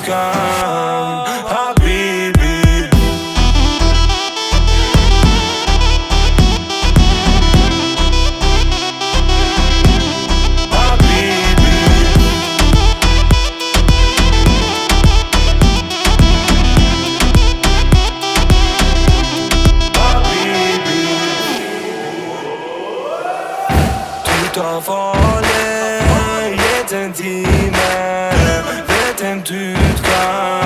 كان حبيبي. Ta farlig, gitt en time, vet en du kan